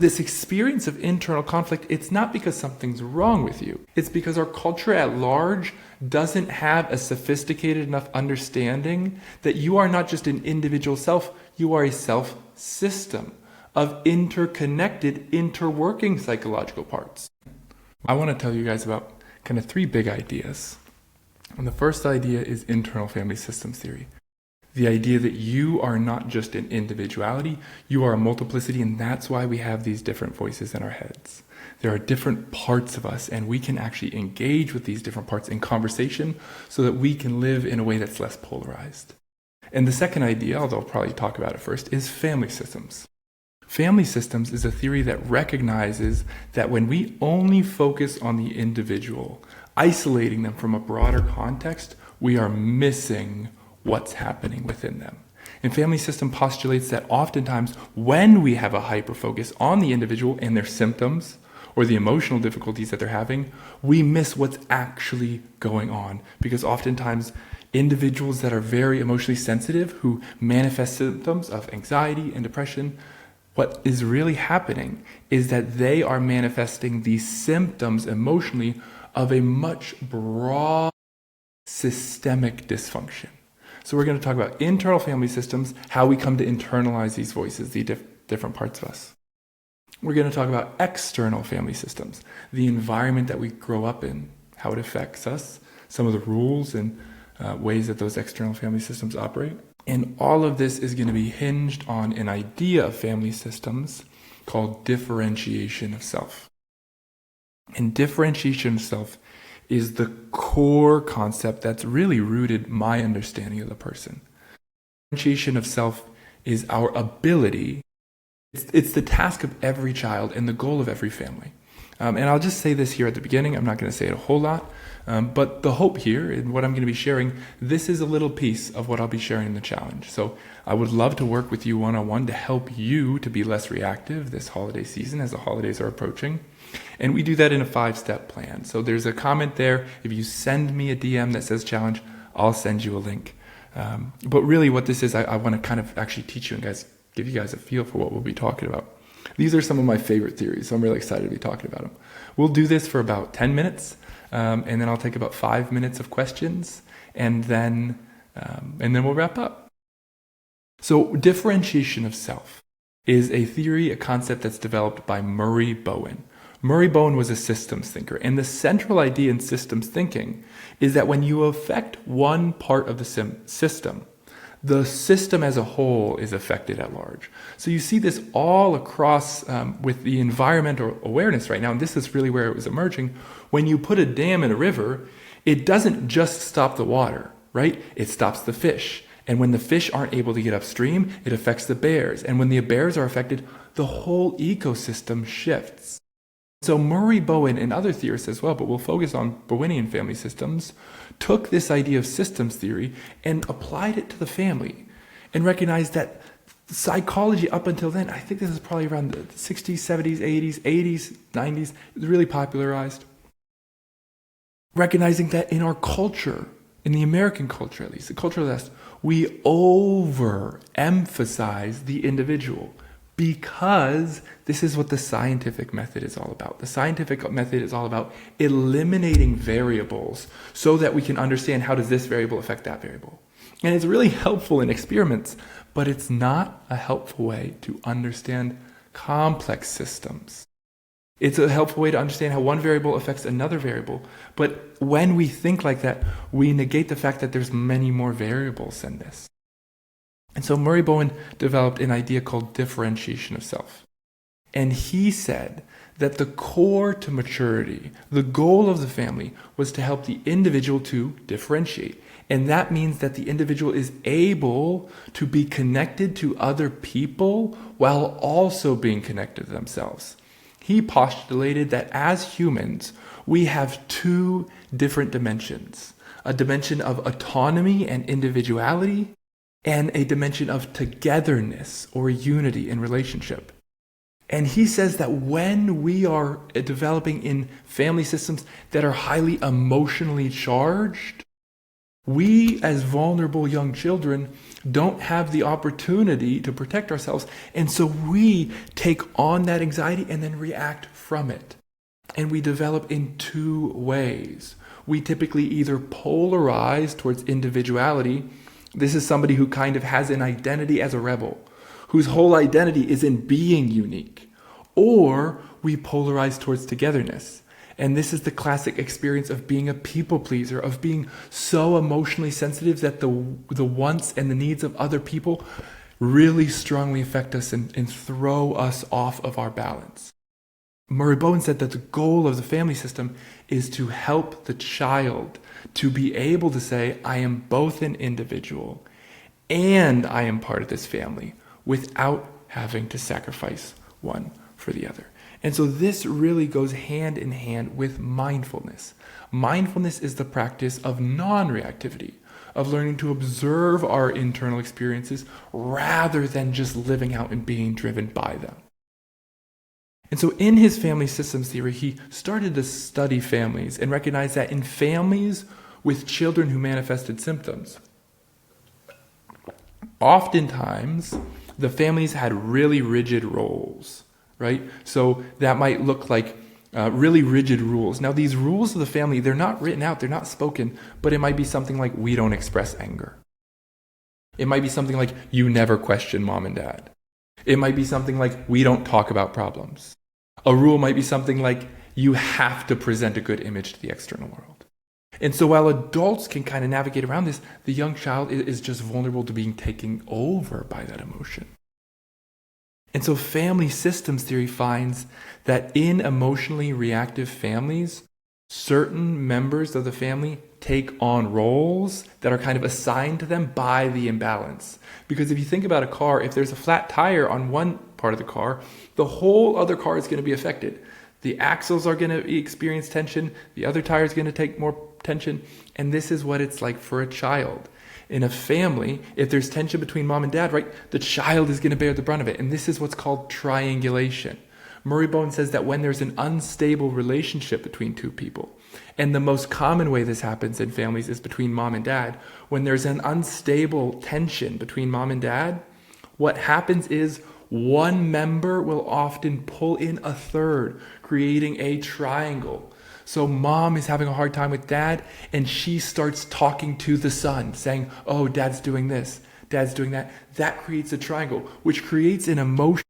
This experience of internal conflict, it's not because something's wrong with you. It's because our culture at large doesn't have a sophisticated enough understanding that you are not just an individual self, you are a self system of interconnected, interworking psychological parts. I want to tell you guys about kind of 3 big ideas. And the first idea is internal family systems theory. The idea that you are not just an individuality, you are a multiplicity, and that's why we have these different voices in our heads. There are different parts of us, and we can actually engage with these different parts in conversation so that we can live in a way that's less polarized. And the second idea, although I'll probably talk about it first, is family systems. Family systems is a theory that recognizes that when we only focus on the individual, isolating them from a broader context, we are missing what's happening within them. And family system postulates that oftentimes when we have a hyper-focus on the individual and their symptoms or the emotional difficulties that they're having, we miss what's actually going on. Because oftentimes individuals that are very emotionally sensitive, who manifest symptoms of anxiety and depression, what is really happening is that they are manifesting these symptoms emotionally of a much broad systemic dysfunction. So we're going to talk about internal family systems, how we come to internalize these voices, the different parts of us. We're going to talk about external family systems, the environment that we grow up in, how it affects us, some of the rules and ways that those external family systems operate. And all of this is going to be hinged on an idea of family systems called differentiation of self. And differentiation of self is the core concept that's really rooted my understanding of the person. Differentiation of self is our ability. It's the task of every child and the goal of every family. And I'll just say this here at the beginning. I'm not going to say it a whole lot. But the hope here and what I'm going to be sharing, this is a little piece of what I'll be sharing in the challenge. So I would love to work with you one-on-one to help you to be less reactive this holiday season as the holidays are approaching. And we do that in a 5-step plan. So there's a comment there. If you send me a DM that says challenge, I'll send you a link. But really what this is, I want to kind of actually teach you and give you guys a feel for what we'll be talking about. These are some of my favorite theories, so I'm really excited to be talking about them. We'll do this for about 10 minutes, and then I'll take about 5 minutes of questions, and then we'll wrap up. So differentiation of self is a theory, a concept that's developed by Murray Bowen. Murray Bowen was a systems thinker, and the central idea in systems thinking is that when you affect one part of the system as a whole is affected at large. So you see this all across with the environmental awareness right now, and this is really where it was emerging. When you put a dam in a river, it doesn't just stop the water, right? It stops the fish. And when the fish aren't able to get upstream, it affects the bears. And when the bears are affected, the whole ecosystem shifts. So Murray Bowen and other theorists as well, but we'll focus on Bowenian family systems, took this idea of systems theory and applied it to the family and recognized that psychology up until then, I think this is probably around the 60s, 70s, 80s, 90s, it was really popularized. Recognizing that in our culture, in the American culture at least, the culture of the West, we overemphasize the individual. Because this is what the scientific method is all about. The scientific method is all about eliminating variables so that we can understand how does this variable affect that variable. And it's really helpful in experiments, but it's not a helpful way to understand complex systems. It's a helpful way to understand how one variable affects another variable. But when we think like that, we negate the fact that there's many more variables than this. And so Murray Bowen developed an idea called differentiation of self. And he said that the core to maturity, the goal of the family, was to help the individual to differentiate. And that means that the individual is able to be connected to other people while also being connected to themselves. He postulated that as humans, we have 2 different dimensions. A dimension of autonomy and individuality, and a dimension of togetherness or unity in relationship. And he says that when we are developing in family systems that are highly emotionally charged, we as vulnerable young children don't have the opportunity to protect ourselves. And so we take on that anxiety and then react from it. And we develop in two ways. We typically either polarize towards individuality. This is somebody who kind of has an identity as a rebel, whose whole identity is in being unique. Or we polarize towards togetherness. And this is the classic experience of being a people pleaser, of being so emotionally sensitive that the wants and the needs of other people really strongly affect us and throw us off of our balance. Murray Bowen said that the goal of the family system is to help the child to be able to say, I am both an individual and I am part of this family without having to sacrifice one for the other. And so this really goes hand in hand with mindfulness. Mindfulness is the practice of non-reactivity, of learning to observe our internal experiences rather than just living out and being driven by them. And so in his family systems theory, he started to study families and recognized that in families with children who manifested symptoms, oftentimes the families had really rigid roles, right? So that might look like really rigid rules. Now these rules of the family, they're not written out, they're not spoken, but it might be something like we don't express anger. It might be something like you never question mom and dad. It might be something like we don't talk about problems. A rule might be something like you have to present a good image to the external world. And so while adults can kind of navigate around this, the young child is just vulnerable to being taken over by that emotion. And so family systems theory finds that in emotionally reactive families, certain members of the family take on roles that are kind of assigned to them by the imbalance. Because if you think about a car, if there's a flat tire on one part of the car, the whole other car is going to be affected. The axles are going to experience tension, the other tire is going to take more tension, and this is what it's like for a child. In a family, if there's tension between mom and dad, right, the child is going to bear the brunt of it, and this is what's called triangulation. Murray Bowen says that when there's an unstable relationship between two people, and the most common way this happens in families is between mom and dad, when there's an unstable tension between mom and dad, what happens is one member will often pull in a third, creating a triangle. So mom is having a hard time with dad, and she starts talking to the son, saying, oh, dad's doing this, dad's doing that. That creates a triangle, which creates an emotionality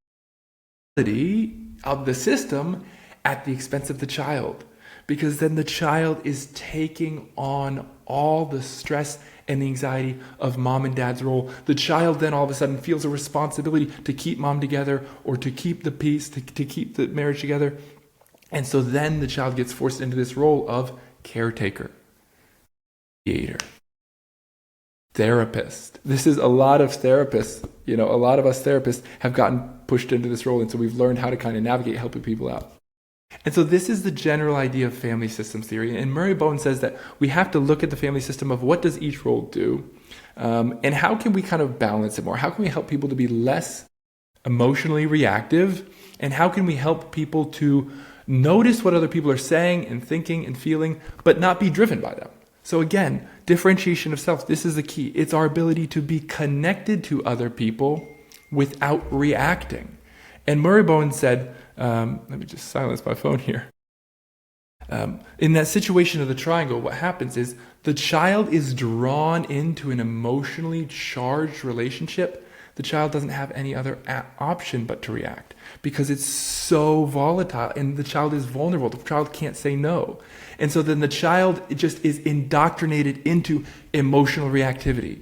of the system at the expense of the child. Because then the child is taking on all the stress and the anxiety of mom and dad's role. The child then all of a sudden feels a responsibility to keep mom together or to keep the peace, to keep the marriage together. And so then the child gets forced into this role of caretaker, mediator, therapist. This is a lot of therapists, a lot of us therapists have gotten pushed into this role. And so we've learned how to kind of navigate helping people out. And so this is the general idea of family systems theory. And Murray Bowen says that we have to look at the family system of what does each role do, and how can we kind of balance it more? How can we help people to be less emotionally reactive? And how can we help people to notice what other people are saying and thinking and feeling, but not be driven by them? So again, differentiation of self, this is the key. It's our ability to be connected to other people without reacting. And Murray Bowen said, let me just silence my phone here. In that situation of the triangle, what happens is the child is drawn into an emotionally charged relationship. The child doesn't have any other option but to react because it's so volatile and the child is vulnerable. The child can't say no. And so then the child just is indoctrinated into emotional reactivity.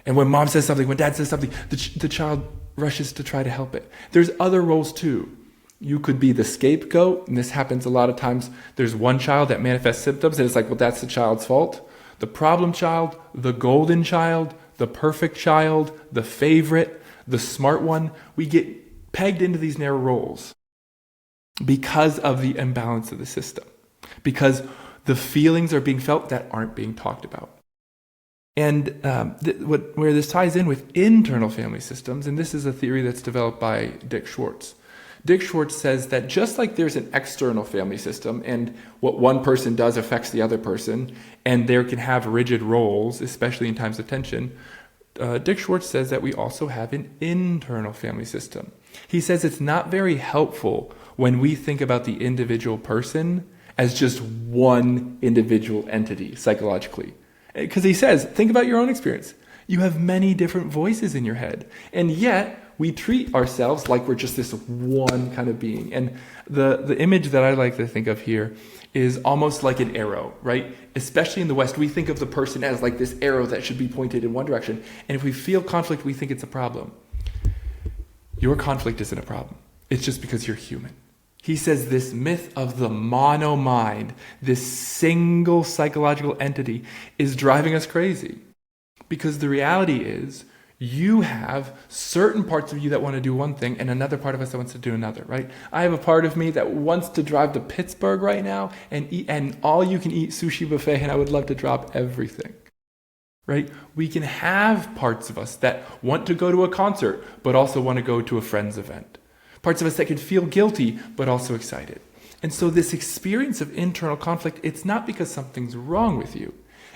And when mom says something, when dad says something, the child rushes to try to help it. There's other roles too. You could be the scapegoat, and this happens a lot of times. There's one child that manifests symptoms, and it's like, well, that's the child's fault. The problem child, the golden child, the perfect child, the favorite, the smart one. We get pegged into these narrow roles because of the imbalance of the system, because the feelings are being felt that aren't being talked about. And where this ties in with internal family systems, and this is a theory that's developed by Dick Schwartz. Dick Schwartz says that just like there's an external family system and what one person does affects the other person, and there can have rigid roles, especially in times of tension, Dick Schwartz says that we also have an internal family system. He says it's not very helpful when we think about the individual person as just one individual entity psychologically. Because he says, think about your own experience. You have many different voices in your head, and yet we treat ourselves like we're just this one kind of being. And the image that I like to think of here is almost like an arrow, right? Especially in the West, we think of the person as like this arrow that should be pointed in one direction. And if we feel conflict, we think it's a problem. Your conflict isn't a problem. It's just because you're human. He says this myth of the mono mind, this single psychological entity, is driving us crazy. Because the reality is, you have certain parts of you that want to do one thing and another part of us that wants to do another, right? I have a part of me that wants to drive to Pittsburgh right now and eat an all-you-can-eat sushi buffet, and I would love to drop everything, right? We can have parts of us that want to go to a concert but also want to go to a friend's event. Parts of us that can feel guilty but also excited. And so this experience of internal conflict, it's not because something's wrong with you.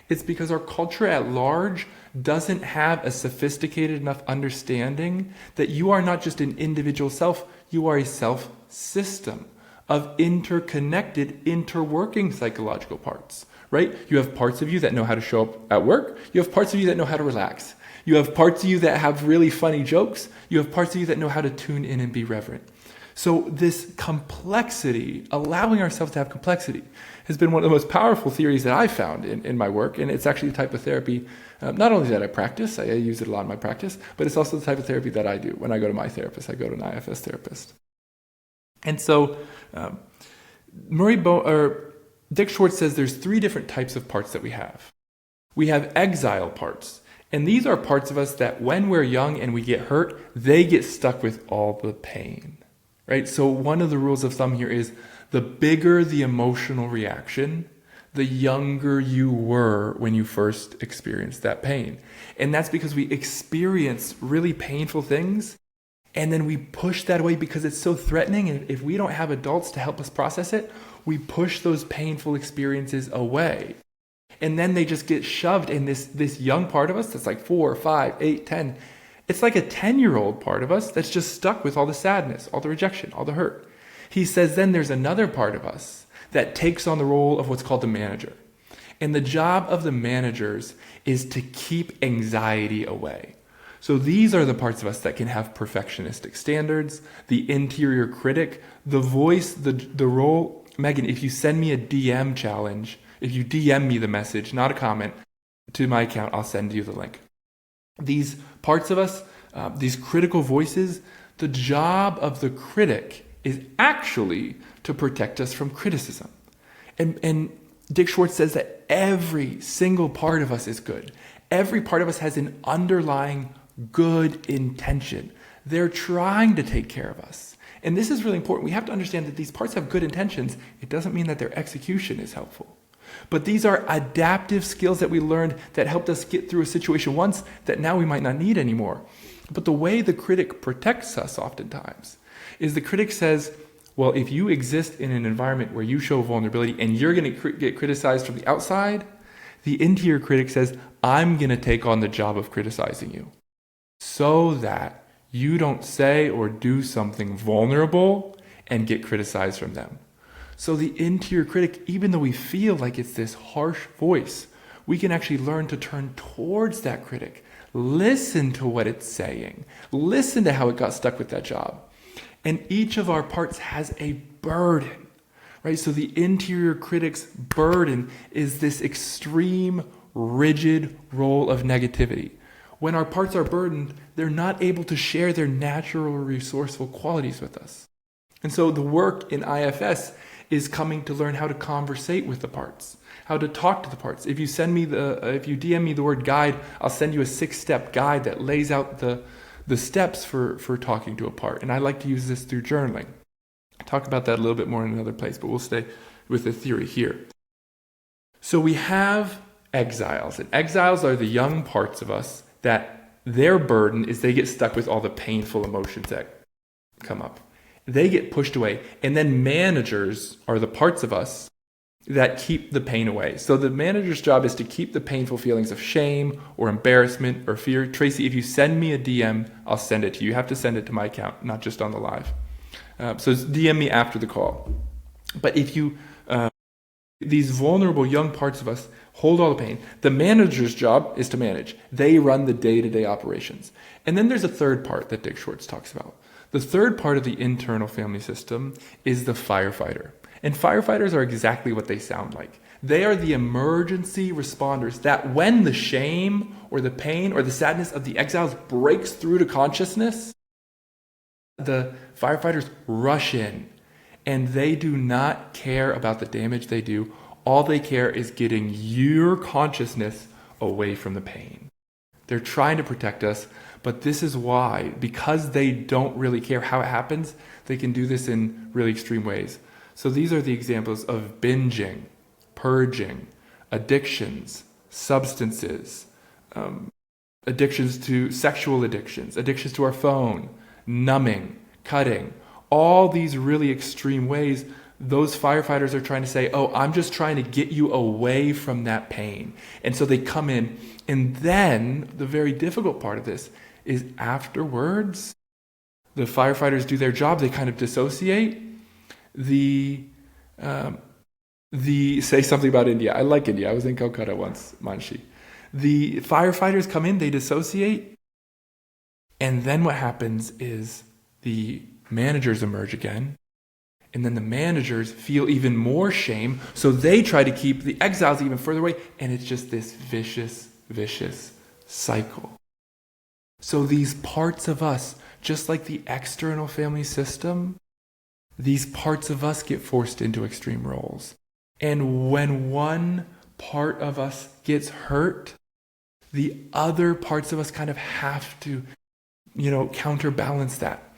It's because our culture at large doesn't have a sophisticated enough understanding that you are not just an individual self, you are a self-system of interconnected, interworking psychological parts, right? You have parts of you that know how to show up at work. You have parts of you that know how to relax. You have parts of you that have really funny jokes. You have parts of you that know how to tune in and be reverent. So this complexity, allowing ourselves to have complexity, has been one of the most powerful theories that I've found in my work. And it's actually the type of therapy, not only that I practice, I use it a lot in my practice, but it's also the type of therapy that I do when I go to my therapist. I go to an IFS therapist. And so Dick Schwartz says there's 3 different types of parts that we have. We have exile parts. And these are parts of us that when we're young and we get hurt, they get stuck with all the pain. Right? So one of the rules of thumb here is the bigger the emotional reaction, the younger you were when you first experienced that pain. And that's because we experience really painful things and then we push that away because it's so threatening. And if we don't have adults to help us process it, we push those painful experiences away. And then they just get shoved in this young part of us that's like 4, 5, 8, 10. It's like a 10-year-old part of us that's just stuck with all the sadness, all the rejection, all the hurt. He says then there's another part of us that takes on the role of what's called the manager. And the job of the managers is to keep anxiety away. So these are the parts of us that can have perfectionistic standards, the interior critic, the voice, the role. Megan, if you send me a DM challenge, if you DM me the message, not a comment, to my account, I'll send you the link. These parts of us, these critical voices, the job of the critic is actually to protect us from criticism. And Dick Schwartz says that every single part of us is good. Every part of us has an underlying good intention. They're trying to take care of us. And this is really important. We have to understand that these parts have good intentions. It doesn't mean that their execution is helpful. But these are adaptive skills that we learned that helped us get through a situation once that now we might not need anymore. But the way the critic protects us oftentimes is the critic says, well, if you exist in an environment where you show vulnerability and you're going to get criticized from the outside, the interior critic says, I'm going to take on the job of criticizing you so that you don't say or do something vulnerable and get criticized from them. So the interior critic, even though we feel like it's this harsh voice, we can actually learn to turn towards that critic. Listen to what it's saying. Listen to how it got stuck with that job. And each of our parts has a burden, right? So the interior critic's burden is this extreme, rigid role of negativity. When our parts are burdened, they're not able to share their natural resourceful qualities with us. And so the work in IFS is coming to learn how to conversate with the parts, how to talk to the parts. If you if you DM me the word guide, I'll send you a 6-step guide that lays out the steps for talking to a part. And I like to use this through journaling. I'll talk about that a little bit more in another place, but we'll stay with the theory here. So we have exiles, and exiles are the young parts of us that their burden is they get stuck with all the painful emotions that come up. They get pushed away. And then managers are the parts of us that keep the pain away. So the manager's job is to keep the painful feelings of shame or embarrassment or fear. Tracy, if you send me a DM, I'll send it to you. You have to send it to my account, not just on the live. So DM me after the call. But if you, these vulnerable young parts of us hold all the pain. The manager's job is to manage. They run the day-to-day operations. And then there's a third part that Dick Schwartz talks about. The third part of the internal family system is the firefighter. And firefighters are exactly what they sound like. They are the emergency responders that when the shame or the pain or the sadness of the exiles breaks through to consciousness, the firefighters rush in and they do not care about the damage they do. All they care is getting your consciousness away from the pain. They're trying to protect us, but this is why, because they don't really care how it happens, they can do this in really extreme ways. So these are the examples of binging, purging, addictions, substances, addictions to sexual addictions, addictions to our phone, numbing, cutting, all these really extreme ways. Those firefighters are trying to say, oh, I'm just trying to get you away from that pain. And so they come in, and then the very difficult part of this is afterwards, the firefighters do their job, they kind of dissociate. Say something about India. I like India. I was in Calcutta once, Manshi. The firefighters come in, they dissociate, and then what happens is the managers emerge again, and then the managers feel even more shame, so they try to keep the exiles even further away, and it's just this vicious cycle. So these parts of us, just like the external family system, these parts of us get forced into extreme roles. And when one part of us gets hurt, the other parts of us kind of have to, counterbalance that.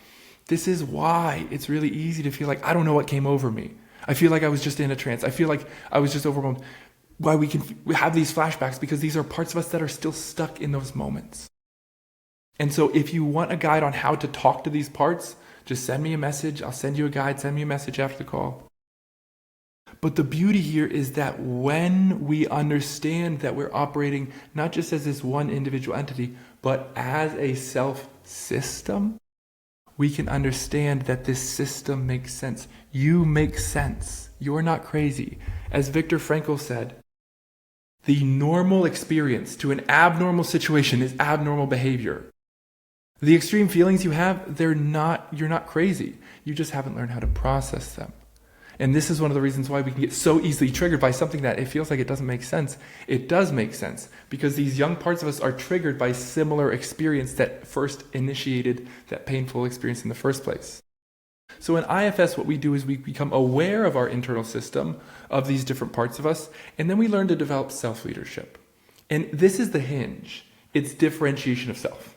This is why it's really easy to feel like, I don't know what came over me. I feel like I was just in a trance. I feel like I was just overwhelmed. Why we have these flashbacks, because these are parts of us that are still stuck in those moments. And so if you want a guide on how to talk to these parts, just send me a message. I'll send you a guide. Send me a message after the call. But the beauty here is that when we understand that we're operating not just as this one individual entity, but as a self-system, we can understand that this system makes sense. You make sense. You're not crazy. As Viktor Frankl said, the normal experience to an abnormal situation is abnormal behavior. The extreme feelings you have, you're not crazy. You just haven't learned how to process them. And this is one of the reasons why we can get so easily triggered by something that it feels like it doesn't make sense. It does make sense, because these young parts of us are triggered by similar experience that first initiated that painful experience in the first place. So in IFS, what we do is we become aware of our internal system, of these different parts of us, and then we learn to develop self-leadership. And this is the hinge. It's differentiation of self.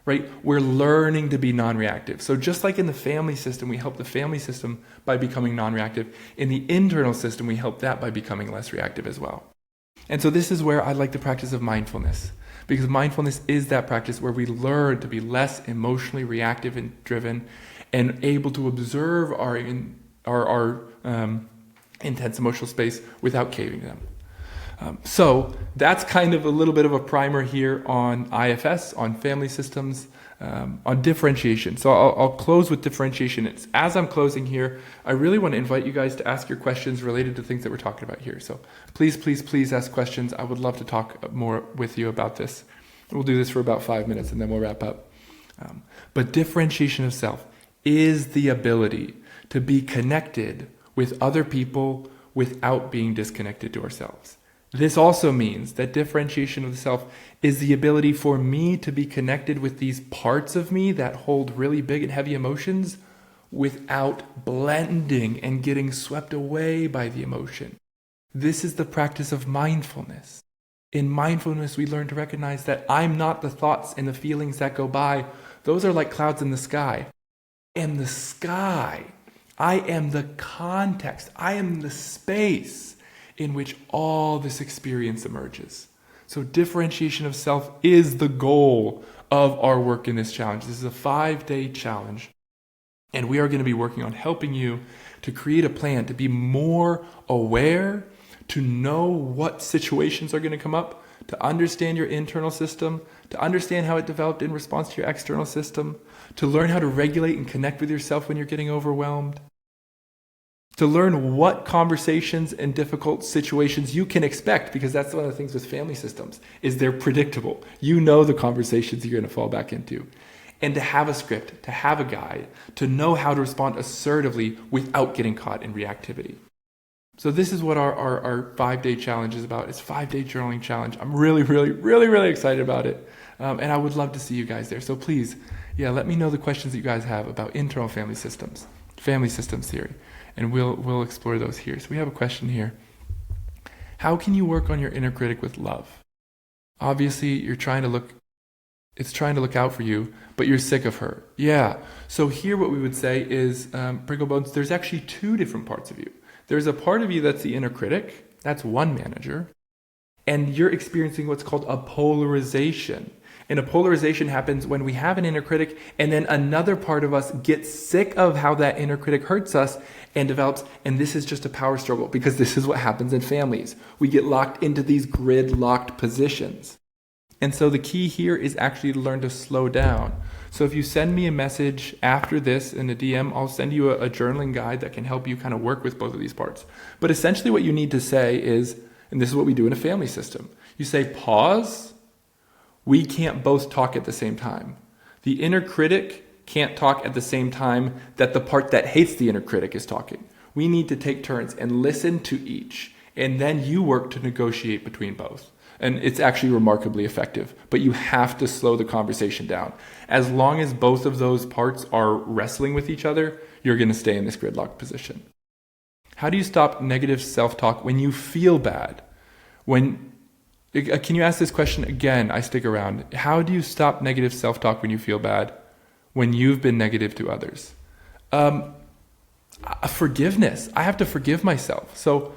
Right? We're learning to be non-reactive. So just like in the family system, we help the family system by becoming non-reactive. In the internal system, we help that by becoming less reactive as well. And so this is where I like the practice of mindfulness, because mindfulness is that practice where we learn to be less emotionally reactive and driven and able to observe our intense emotional space without caving them. So that's kind of a little bit of a primer here on IFS, on family systems, on differentiation. So I'll close with differentiation. As I'm closing here, I really want to invite you guys to ask your questions related to things that we're talking about here. So please ask questions. I would love to talk more with you about this. We'll do this for about 5 minutes and then we'll wrap up. But differentiation of self is the ability to be connected with other people without being disconnected to ourselves. This also means that differentiation of the self is the ability for me to be connected with these parts of me that hold really big and heavy emotions without blending and getting swept away by the emotion. This is the practice of mindfulness. In mindfulness, we learn to recognize that I'm not the thoughts and the feelings that go by. Those are like clouds in the sky. I am the sky. I am the context. I am the space in which all this experience emerges. So differentiation of self is the goal of our work in this challenge. This is a 5-day challenge. And we are going to be working on helping you to create a plan to be more aware to know what situations are going to come up, to understand your internal system, to understand how it developed in response to your external system, to learn how to regulate and connect with yourself when you're getting overwhelmed, to learn what conversations and difficult situations you can expect, because that's one of the things with family systems, is they're predictable. You know the conversations you're going to fall back into. And to have a script, to have a guide, to know how to respond assertively without getting caught in reactivity. So this is what our 5-day challenge is about. It's a 5-day journaling challenge. I'm really excited about it. And I would love to see you guys there. So please, let me know the questions that you guys have about internal family systems theory. And we'll explore those here. So we have a question here. How can you work on your inner critic with love? Obviously, it's trying to look out for you, but you're sick of her. Yeah. So here what we would say is, Prickle Bones, there's actually 2 different parts of you. There's a part of you that's the inner critic. That's one manager. And you're experiencing what's called a polarization. And a polarization happens when we have an inner critic and then another part of us gets sick of how that inner critic hurts us and develops. And this is just a power struggle, because this is what happens in families. We get locked into these grid-locked positions. And so the key here is actually to learn to slow down. So if you send me a message after this in a DM, I'll send you a journaling guide that can help you kind of work with both of these parts. But essentially what you need to say is, and this is what we do in a family system, you say, pause. We can't both talk at the same time. The inner critic can't talk at the same time that the part that hates the inner critic is talking. We need to take turns and listen to each. And then you work to negotiate between both. And it's actually remarkably effective. But you have to slow the conversation down. As long as both of those parts are wrestling with each other, you're going to stay in this gridlock position. How do you stop negative self-talk when you feel bad? Can you ask this question again? I stick around. How do you stop negative self-talk when you feel bad, when you've been negative to others? Forgiveness. I have to forgive myself. So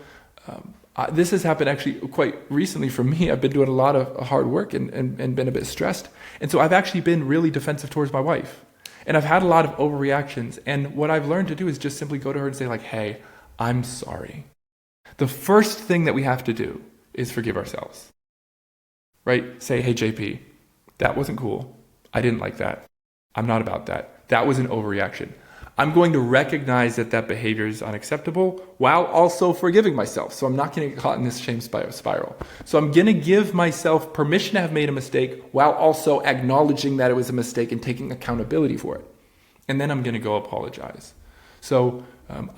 this has happened actually quite recently for me. I've been doing a lot of hard work and been a bit stressed. And so I've actually been really defensive towards my wife. And I've had a lot of overreactions. And what I've learned to do is just simply go to her and say, like, hey, I'm sorry. The first thing that we have to do is forgive ourselves. Right? Say, hey, JP, that wasn't cool. I didn't like that. I'm not about that. That was an overreaction. I'm going to recognize that behavior is unacceptable while also forgiving myself. So I'm not going to get caught in this shame spiral. So I'm going to give myself permission to have made a mistake while also acknowledging that it was a mistake and taking accountability for it. And then I'm going to go apologize. So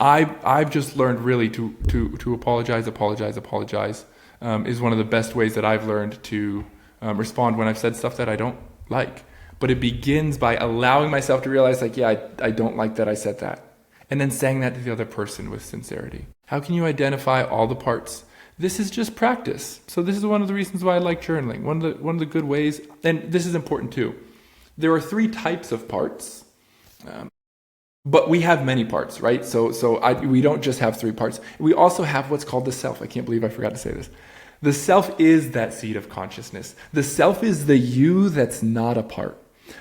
I've just learned really to apologize is one of the best ways that I've learned to respond when I've said stuff that I don't like. But it begins by allowing myself to realize, like, yeah, I don't like that I said that. And then saying that to the other person with sincerity. How can you identify all the parts? This is just practice. So this is one of the reasons why I like journaling. One of the good ways, and this is important too. There are 3 types of parts, but we have many parts, right? We don't just have 3 parts. We also have what's called the self. I can't believe I forgot to say this. The self is that seat of consciousness. The self is the you that's not a part.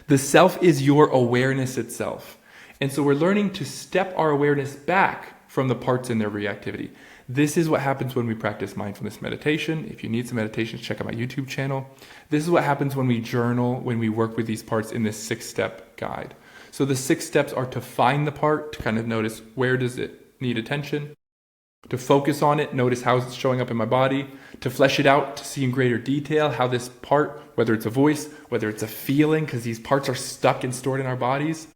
The self is your awareness itself. And so we're learning to step our awareness back from the parts in their reactivity. This is what happens when we practice mindfulness meditation. If you need some meditations, check out my YouTube channel. This is what happens when we journal, when we work with these parts in this 6-step guide. So the 6 steps are to find the part, to kind of notice where does it need attention, to focus on it, notice how it's showing up in my body, to flesh it out, to see in greater detail how this part, whether it's a voice, whether it's a feeling, because these parts are stuck and stored in our bodies.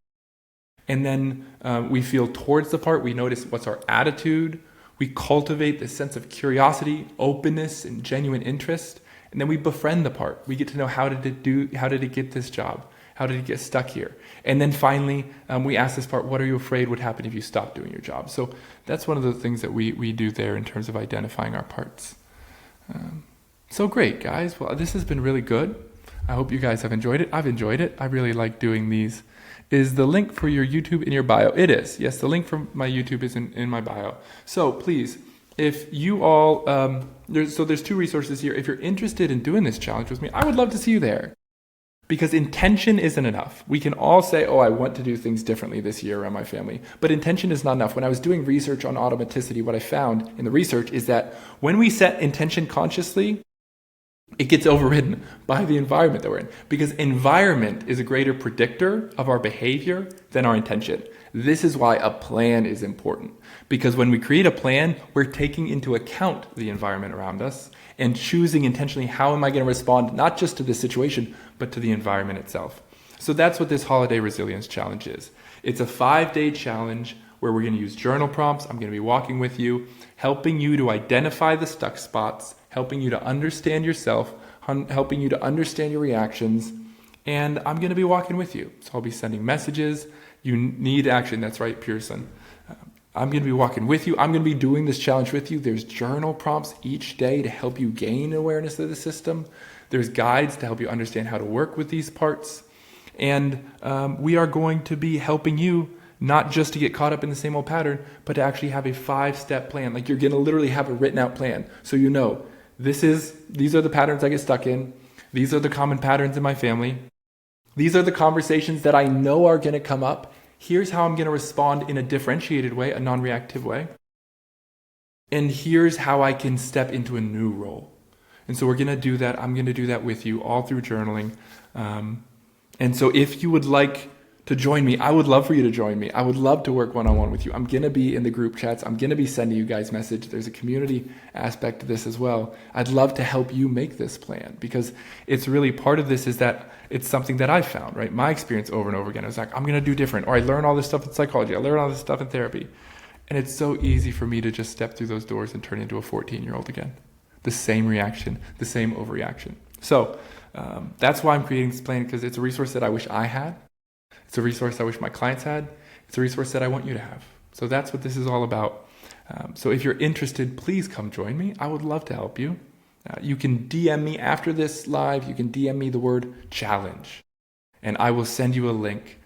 And then we feel towards the part, we notice what's our attitude, we cultivate this sense of curiosity, openness, and genuine interest, and then we befriend the part. We get to know how did it get this job? How did it get stuck here? And then finally, we ask this part, what are you afraid would happen if you stopped doing your job? So that's one of the things that we do there in terms of identifying our parts. So great, guys. Well, this has been really good. I hope you guys have enjoyed it. I've enjoyed it. I really like doing these. Is the link for your YouTube in your bio? It is. Yes, the link for my YouTube is in my bio. So please, if you all, there's 2 resources here. If you're interested in doing this challenge with me, I would love to see you there. Because intention isn't enough. We can all say, oh, I want to do things differently this year around my family. But intention is not enough. When I was doing research on automaticity, what I found in the research is that when we set intention consciously, it gets overridden by the environment that we're in. Because environment is a greater predictor of our behavior than our intention. This is why a plan is important. Because when we create a plan, we're taking into account the environment around us and choosing intentionally how am I going to respond not just to the situation, but to the environment itself. So that's what this holiday resilience challenge is. It's a 5-day challenge where we're going to use journal prompts. I'm going to be walking with you, helping you to identify the stuck spots, helping you to understand yourself, helping you to understand your reactions, and I'm going to be walking with you. So I'll be sending messages. You need action. That's right, Pearson. I'm going to be walking with you. I'm going to be doing this challenge with you. There's journal prompts each day to help you gain awareness of the system. There's guides to help you understand how to work with these parts. And we are going to be helping you not just to get caught up in the same old pattern, but to actually have a 5-step plan. Like you're going to literally have a written out plan. So you know, these are the patterns I get stuck in. These are the common patterns in my family. These are the conversations that I know are going to come up. Here's how I'm going to respond in a differentiated way, a non-reactive way. And here's how I can step into a new role. And so we're going to do that. I'm going to do that with you all through journaling. And so if you would like to join me, I would love for you to join me. I would love to work one-on-one with you. I'm going to be in the group chats. I'm going to be sending you guys message. There's a community aspect to this as well. I'd love to help you make this plan because it's really part of this is that it's something that I found, right? My experience over and over again. I was like, I'm going to do different. Or I learn all this stuff in psychology. I learn all this stuff in therapy. And it's so easy for me to just step through those doors and turn into a 14-year-old again. The same reaction, the same overreaction. So that's why I'm creating this plan because it's a resource that I wish I had. It's a resource I wish my clients had. It's a resource that I want you to have. So that's what this is all about. So if you're interested, please come join me. I would love to help you. You can DM me after this live. You can DM me the word challenge. And I will send you a link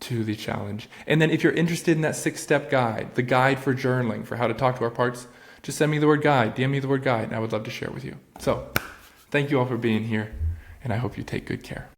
to the challenge. And then if you're interested in that 6-step guide, the guide for journaling, for how to talk to our parts, just send me the word guide. DM me the word guide, and I would love to share with you. So thank you all for being here, and I hope you take good care.